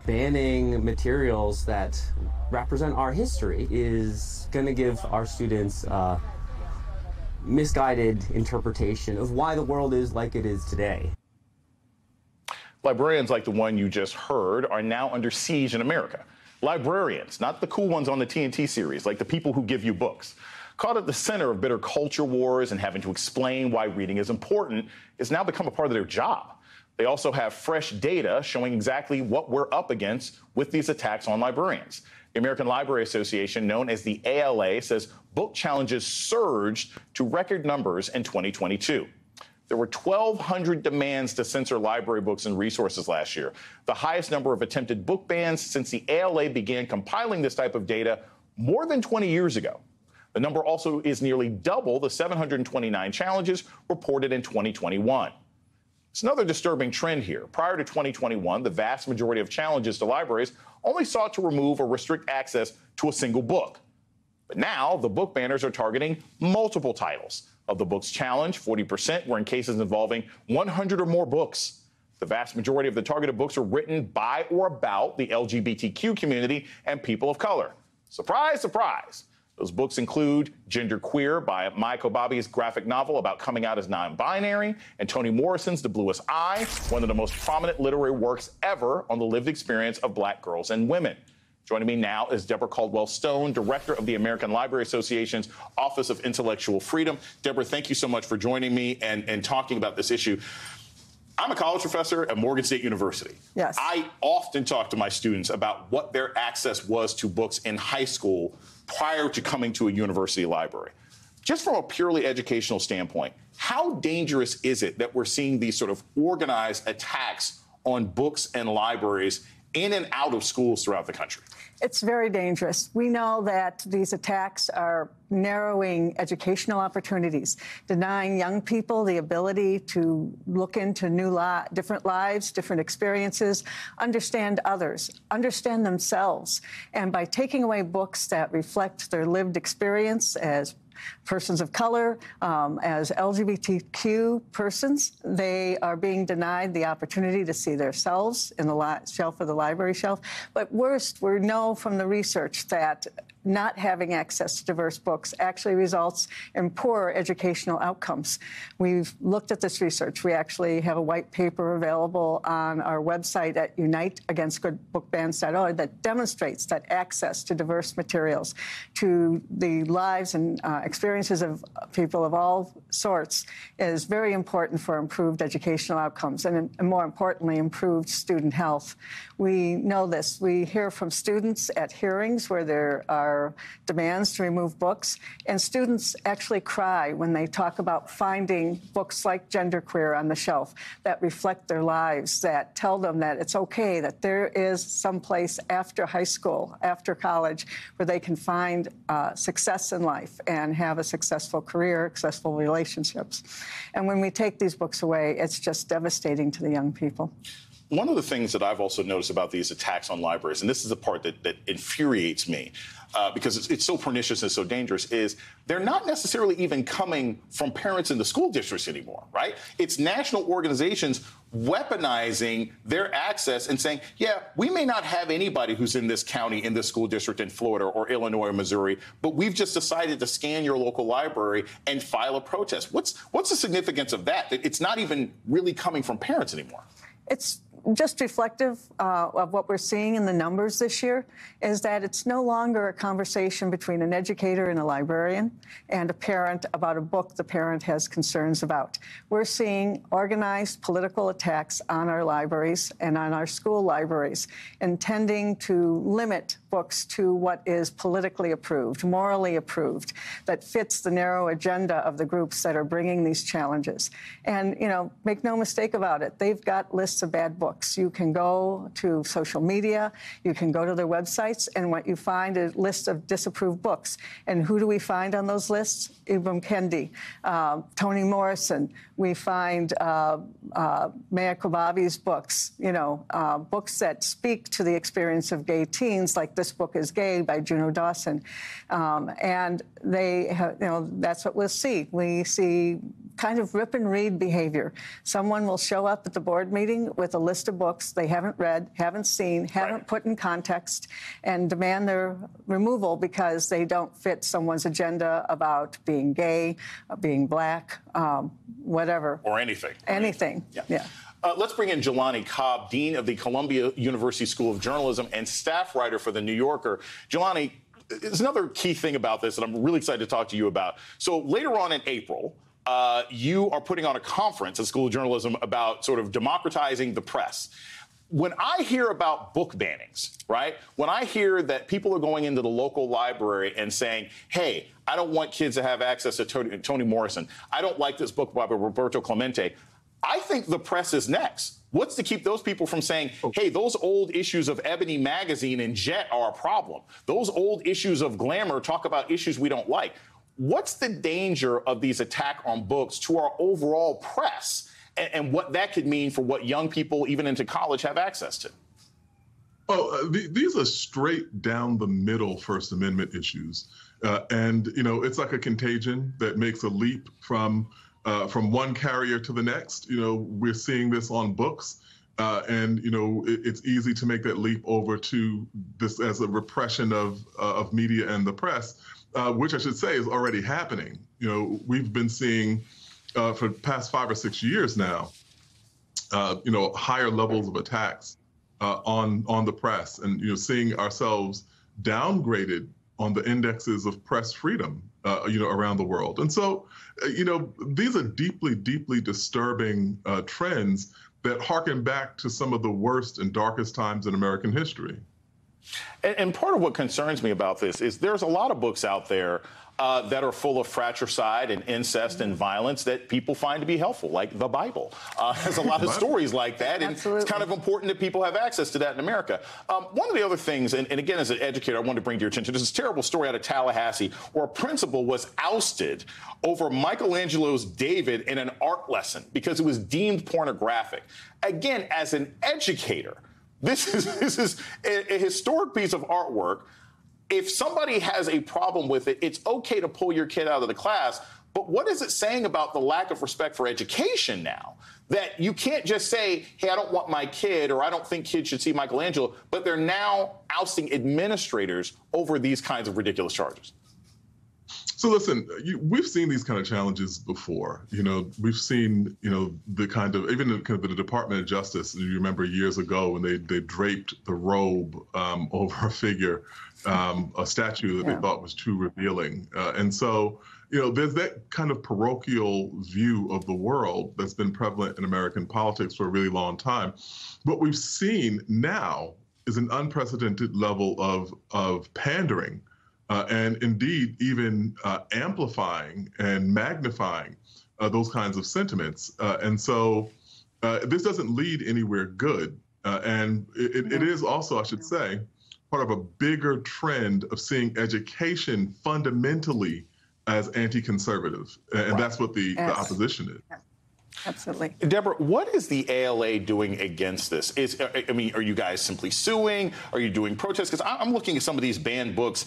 banning materials that represent our history is going to give our students misguided interpretation of why the world is like it is today. Librarians like the one you just heard are now under siege in America. Librarians, not the cool ones on the TNT series, like the people who give you books. Caught at the center of bitter culture wars and having to explain why reading is important, it's now become a part of their job. They also have fresh data showing exactly what we're up against with these attacks on librarians. The American Library Association, known as the ALA, says book challenges surged to record numbers in 2022. There were 1,200 demands to censor library books and resources last year, the highest number of attempted book bans since the ALA began compiling this type of data more than 20 years ago. The number also is nearly double the 729 challenges reported in 2021. It's another disturbing trend here. Prior to 2021, the vast majority of challenges to libraries only sought to remove or restrict access to a single book. But now the book banners are targeting multiple titles. Of the books challenged, 40% were in cases involving 100 or more books. The vast majority of the targeted books were written by or about the LGBTQ community and people of color. Surprise, surprise. Those books include Genderqueer by Mai Kobabe's graphic novel about coming out as non-binary, and Toni Morrison's The Bluest Eye, one of the most prominent literary works ever on the lived experience of Black girls and women. Joining me now is Deborah Caldwell-Stone, director of the American Library Association's Office of Intellectual Freedom. Deborah, thank you so much for joining me and talking about this issue. I'm a college professor at Morgan State University. Yes. I often talk to my students about what their access was to books in high school prior to coming to a university library. Just from a purely educational standpoint, how dangerous is it that we're seeing these sort of organized attacks on books and libraries in and out of schools throughout the country? It's very dangerous. We know that these attacks are narrowing educational opportunities, denying young people the ability to look into different lives, different experiences, understand others, understand themselves. And by taking away books that reflect their lived experience as persons of color, as LGBTQ persons, they are being denied the opportunity to see themselves in the shelf of the library shelf. But worst, we know from the research that not having access to diverse books actually results in poorer educational outcomes. We've looked at this research. We actually have a white paper available on our website at uniteagainstgoodbookbans.org that demonstrates that access to diverse materials, to the lives and experiences of people of all sorts, is very important for improved educational outcomes and more importantly, improved student health. We know this. We hear from students at hearings where there are demands to remove books, and students actually cry when they talk about finding books like Genderqueer on the shelf that reflect their lives, that tell them that it's okay, that there is some place after high school, after college, where they can find success in life and have a successful career, successful relationships. And when we take these books away, it's just devastating to the young people. One of the things that I've also noticed about these attacks on libraries, and this is the part that infuriates me, because it's so pernicious and so dangerous, is they're not necessarily even coming from parents in the school districts anymore, right? It's national organizations weaponizing their access and saying, yeah, we may not have anybody who's in this county, in this school district in Florida or Illinois or Missouri, but we've just decided to scan your local library and file a protest. What's the significance of that? It's not even really coming from parents anymore. It's just reflective of what we're seeing in the numbers this year, is that it's no longer a conversation between an educator and a librarian and a parent about a book the parent has concerns about. We're seeing organized political attacks on our libraries and on our school libraries, intending to limit books to what is politically approved, morally approved, that fits the narrow agenda of the groups that are bringing these challenges. And, you know, make no mistake about it, they've got lists of bad books. You can go to social media, you can go to their websites, and what you find is a list of disapproved books. And who do we find on those lists? Ibram Kendi, Toni Morrison. We find Mai Kobabe's books, books that speak to the experience of gay teens, like This Book is Gay by Juno Dawson. And they have, that's what we'll see. We see kind of rip and read behavior. Someone will show up at the board meeting with a list of books they haven't read, haven't seen, haven't put in context, and demand their removal because they don't fit someone's agenda about being gay, being black, whatever. Or anything. Anything, yeah. Let's bring in Jelani Cobb, Dean of the Columbia University School of Journalism and staff writer for The New Yorker. Jelani, there's another key thing about this that I'm really excited to talk to you about. So later on in April, you are putting on a conference at School of Journalism about sort of democratizing the press. When I hear about book bannings, right, when I hear that people are going into the local library and saying, hey, I don't want kids to have access to Toni Morrison, I don't like this book by Roberto Clemente, I think the press is next. What's to keep those people from saying, hey, those old issues of Ebony Magazine and Jet are a problem? Those old issues of Glamour talk about issues we don't like. What's the danger of these attacks on books to our overall press and what that could mean for what young people, even into college, have access to? These are straight down the middle First Amendment issues. And, you know, it's like a contagion that makes a leap from one carrier to the next. You know, we're seeing this on books. And, you know, it's easy to make that leap over to this as a repression of media and the press, which I should say is already happening. You know, we've been seeing for the past 5 or 6 years now, you know, higher levels of attacks on the press and, you know, seeing ourselves downgraded on the indexes of press freedom, you know, around the world. And so, you know, these are deeply, deeply disturbing trends that harken back to some of the worst and darkest times in American history. And part of what concerns me about this is there's a lot of books out there that are full of fratricide and incest and violence that people find to be helpful, like the Bible. There's a lot of stories like that, and it's kind of important that people have access to that in America. One of the other things, and again, as an educator, I wanted to bring to your attention, there's this terrible story out of Tallahassee where a principal was ousted over Michelangelo's David in an art lesson because it was deemed pornographic. Again, as an educator, this is a historic piece of artwork. If somebody has a problem with it, it's okay to pull your kid out of the class. But what is it saying about the lack of respect for education now? That you can't just say, hey, I don't want my kid, or I don't think kids should see Michelangelo, but they're now ousting administrators over these kinds of ridiculous charges. So listen, we've seen these kind of challenges before. You know, we've seen, you know, the kind of, even kind of the Department of Justice, you remember years ago when they draped the robe over a figure, a statue that they thought was too revealing. And so, you know, there's that kind of parochial view of the world that's been prevalent in American politics for a really long time. What we've seen now is an unprecedented level of pandering and indeed even amplifying and magnifying those kinds of sentiments. And so this doesn't lead anywhere good. And it is also, I should say, part of a bigger trend of seeing education fundamentally as anti-conservative. And that's what the opposition is. Absolutely. Deborah, what is the ALA doing against this? I mean, are you guys simply suing? Are you doing protests? Because I'm looking at some of these banned books,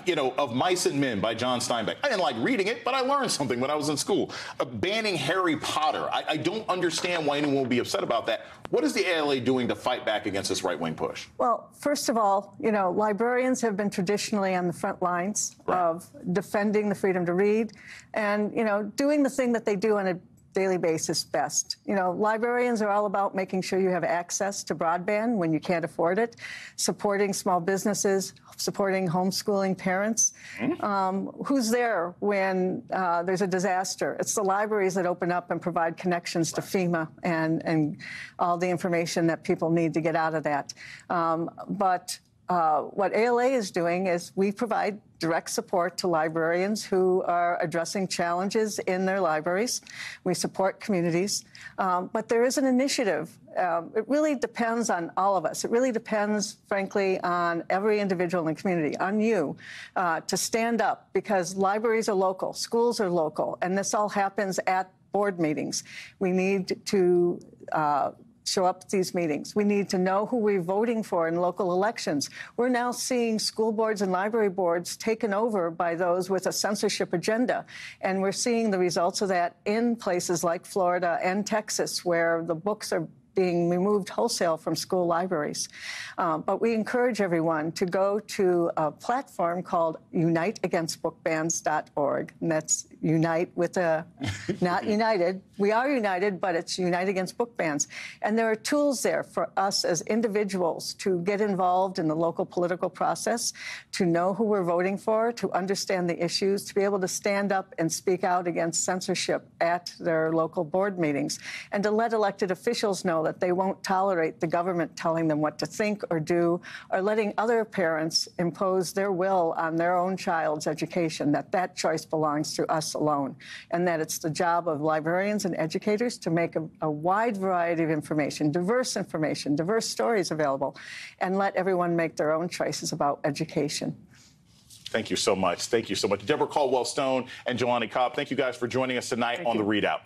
you know, of Mice and Men by John Steinbeck. I didn't like reading it, but I learned something when I was in school. Banning Harry Potter. I don't understand why anyone would be upset about that. What is the ALA doing to fight back against this right-wing push? Well, first of all, you know, librarians have been traditionally on the front lines of defending the freedom to read and, you know, doing the thing that they do on a daily basis best. You know, librarians are all about making sure you have access to broadband when you can't afford it, supporting small businesses, supporting homeschooling parents. Who's there when there's a disaster? It's the libraries that open up and provide connections to FEMA and all the information that people need to get out of that. But what ALA is doing is we provide direct support to librarians who are addressing challenges in their libraries. We support communities, but there is an initiative. It really depends on all of us. It really depends, frankly, on every individual in the community, on you, to stand up, because libraries are local, schools are local, and this all happens at board meetings. We need to show up at these meetings. We need to know who we're voting for in local elections. We're now seeing school boards and library boards taken over by those with a censorship agenda. And we're seeing the results of that in places like Florida and Texas, where the books are being removed wholesale from school libraries. But we encourage everyone to go to a platform called uniteagainstbookbans.org. And that's unite with a, not united. We are united, but it's Unite Against Book Bans. And there are tools there for us as individuals to get involved in the local political process, to know who we're voting for, to understand the issues, to be able to stand up and speak out against censorship at their local board meetings, and to let elected officials know that they won't tolerate the government telling them what to think or do, or letting other parents impose their will on their own child's education, that choice belongs to us alone, and that it's the job of librarians and educators to make a wide variety of information, diverse stories available, and let everyone make their own choices about education. Thank you so much. Thank you so much. Deborah Caldwell-Stone and Jelani Cobb, thank you guys for joining us tonight on The Readout.